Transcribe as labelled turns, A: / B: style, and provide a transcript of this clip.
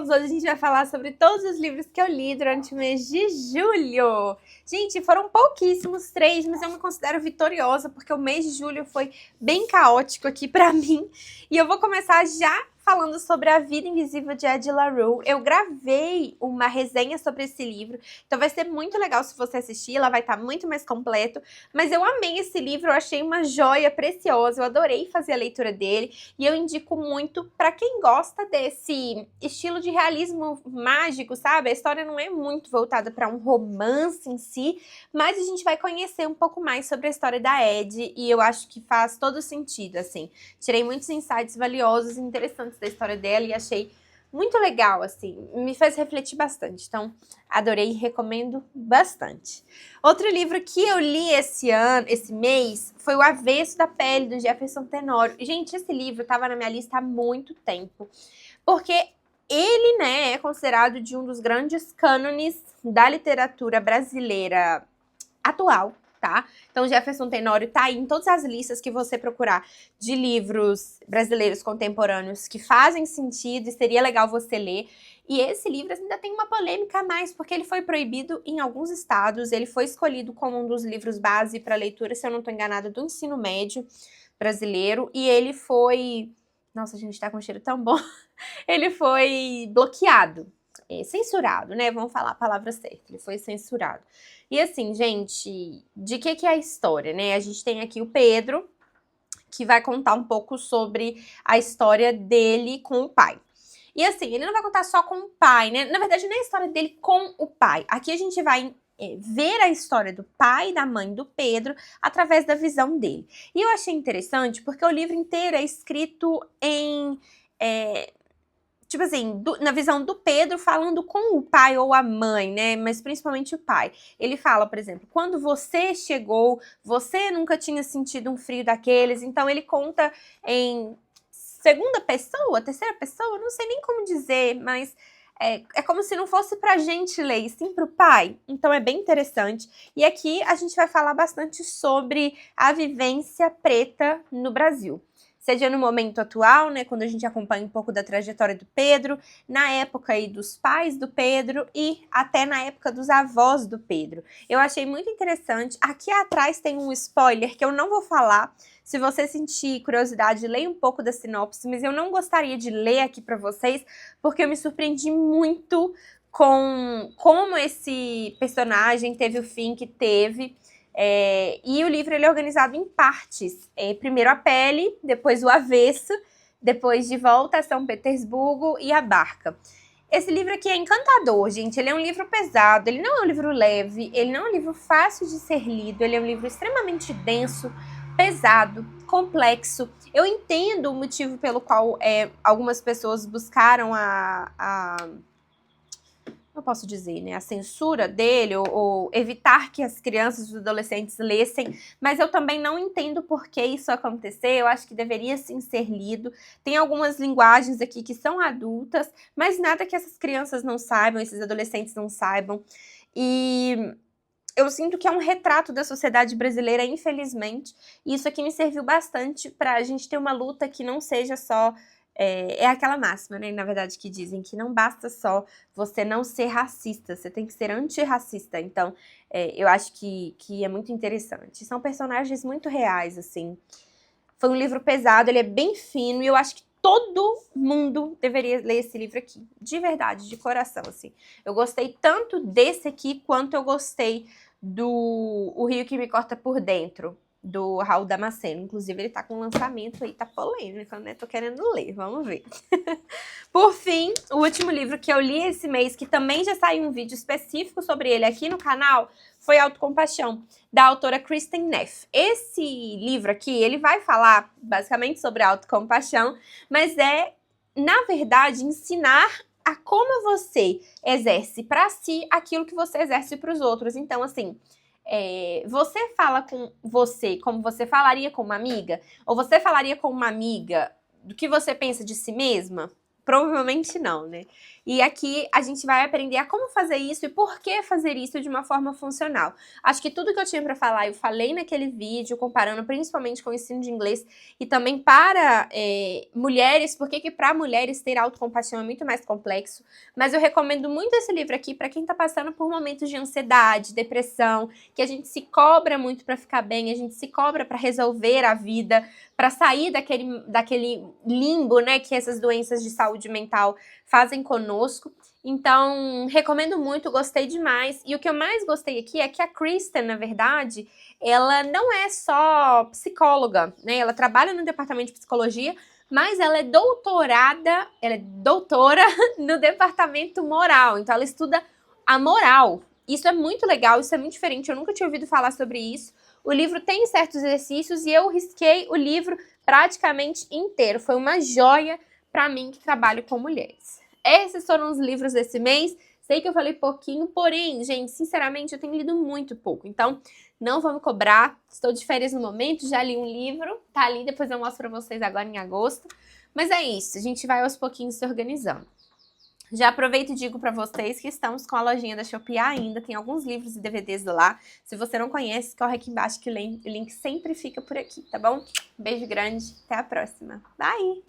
A: todos! Hoje a gente vai falar sobre todos os livros que eu li durante o mês de julho. Gente, foram pouquíssimos, 3, mas eu me considero vitoriosa porque o mês de julho foi bem caótico aqui pra mim. E eu vou começar já falando sobre A Vida Invisível de Ed La Rue. Eu gravei uma resenha sobre esse livro, então vai ser muito legal se você assistir, ela vai estar muito mais completo. Mas eu amei esse livro, eu achei uma joia preciosa, eu adorei fazer a leitura dele e eu indico muito para quem gosta desse estilo de realismo mágico, sabe? A história não é muito voltada para um romance em si, mas a gente vai conhecer um pouco mais sobre a história da Ed e eu acho que faz todo sentido, assim. Tirei muitos insights valiosos e interessantes da história dela e achei muito legal, assim, me fez refletir bastante, então adorei e recomendo bastante. Outro livro que eu li esse mês, foi O Avesso da Pele, do Jefferson Tenório. Gente, esse livro estava na minha lista há muito tempo, porque ele, né, é considerado de um dos grandes cânones da literatura brasileira atual, tá? Então, Jefferson Tenório tá aí em todas as listas que você procurar de livros brasileiros contemporâneos que fazem sentido e seria legal você ler. E esse livro ainda tem uma polêmica a mais, porque ele foi proibido em alguns estados, ele foi escolhido como um dos livros base para leitura, se eu não tô enganada, do ensino médio brasileiro, e ele foi... Nossa, a gente tá com um cheiro tão bom. Ele foi bloqueado, censurado, né? Vamos falar a palavra certa. Ele foi censurado. E assim, gente, de que é a história, né? A gente tem aqui o Pedro, que vai contar um pouco sobre a história dele com o pai. E assim, ele não vai contar só com o pai, né? Na verdade, não é a história dele com o pai. Aqui a gente vai ver a história do pai e da mãe do Pedro através da visão dele. E eu achei interessante porque o livro inteiro é escrito em... tipo assim, na visão do Pedro falando com o pai ou a mãe, né? Mas principalmente o pai. Ele fala, por exemplo, quando você chegou, você nunca tinha sentido um frio daqueles. Então ele conta em segunda pessoa, terceira pessoa, não sei nem como dizer, mas é como se não fosse pra gente ler, e sim pro pai. Então é bem interessante. E aqui a gente vai falar bastante sobre a vivência preta no Brasil. Seja no momento atual, né, quando a gente acompanha um pouco da trajetória do Pedro, na época aí dos pais do Pedro e até na época dos avós do Pedro. Eu achei muito interessante. Aqui atrás tem um spoiler que eu não vou falar. Se você sentir curiosidade, leia um pouco da sinopse, mas eu não gostaria de ler aqui pra vocês, porque eu me surpreendi muito com como esse personagem teve o fim que teve. E o livro ele é organizado em partes. Primeiro a pele, depois o avesso, depois de volta a São Petersburgo e a barca. Esse livro aqui é encantador, gente. Ele é um livro pesado, ele não é um livro leve, ele não é um livro fácil de ser lido, ele é um livro extremamente denso, pesado, complexo. Eu entendo o motivo pelo qual algumas pessoas buscaram eu posso dizer, né, a censura dele, ou evitar que as crianças e os adolescentes lessem, mas eu também não entendo por que isso aconteceu. Eu acho que deveria sim ser lido. Tem algumas linguagens aqui que são adultas, mas nada que essas crianças não saibam, esses adolescentes não saibam. E eu sinto que é um retrato da sociedade brasileira, infelizmente, e isso aqui me serviu bastante para a gente ter uma luta que não seja só... É aquela máxima, né, na verdade, que dizem que não basta só você não ser racista, você tem que ser antirracista. Então, eu acho que é muito interessante. São personagens muito reais, assim. Foi um livro pesado, ele é bem fino, e eu acho que todo mundo deveria ler esse livro aqui, de verdade, de coração, assim. Eu gostei tanto desse aqui, quanto eu gostei do O Rio que Me Corta por Dentro, do Raul Damasceno. Inclusive, ele tá com lançamento aí, tá polêmico, né? Tô querendo ler, vamos ver. Por fim, o último livro que eu li esse mês, que também já saiu um vídeo específico sobre ele aqui no canal, foi Autocompaixão, da autora Kristin Neff. Esse livro aqui, ele vai falar basicamente sobre autocompaixão, mas na verdade, ensinar a como você exerce para si aquilo que você exerce para os outros. Então, assim, você fala com você como você falaria com uma amiga? Ou você falaria com uma amiga do que você pensa de si mesma? Provavelmente não, né? E aqui a gente vai aprender a como fazer isso e por que fazer isso de uma forma funcional. Acho que tudo que eu tinha pra falar eu falei naquele vídeo, comparando principalmente com o ensino de inglês e também para mulheres, porque que para mulheres ter autocompaixão é muito mais complexo. Mas eu recomendo muito esse livro aqui para quem tá passando por momentos de ansiedade, depressão, que a gente se cobra muito pra ficar bem, a gente se cobra pra resolver a vida, para sair daquele limbo, né, que essas doenças de saúde mental fazem conosco. Então, recomendo muito, gostei demais. E o que eu mais gostei aqui é que a Kristen, na verdade, ela não é só psicóloga, né? Ela trabalha no departamento de psicologia, mas ela é doutora no departamento moral. Então, ela estuda a moral. Isso é muito legal, isso é muito diferente. Eu nunca tinha ouvido falar sobre isso. O livro tem certos exercícios e eu risquei o livro praticamente inteiro. Foi uma joia para mim que trabalho com mulheres. Esses foram os livros desse mês. Sei que eu falei pouquinho, porém, gente, sinceramente, eu tenho lido muito pouco. Então, não vou me cobrar. Estou de férias no momento, já li um livro. Tá ali, depois eu mostro pra vocês agora em agosto. Mas é isso, a gente vai aos pouquinhos se organizando. Já aproveito e digo pra vocês que estamos com a lojinha da Shopee ainda, tem alguns livros e DVDs lá. Se você não conhece, corre aqui embaixo que o link sempre fica por aqui, tá bom? Beijo grande, até a próxima. Bye!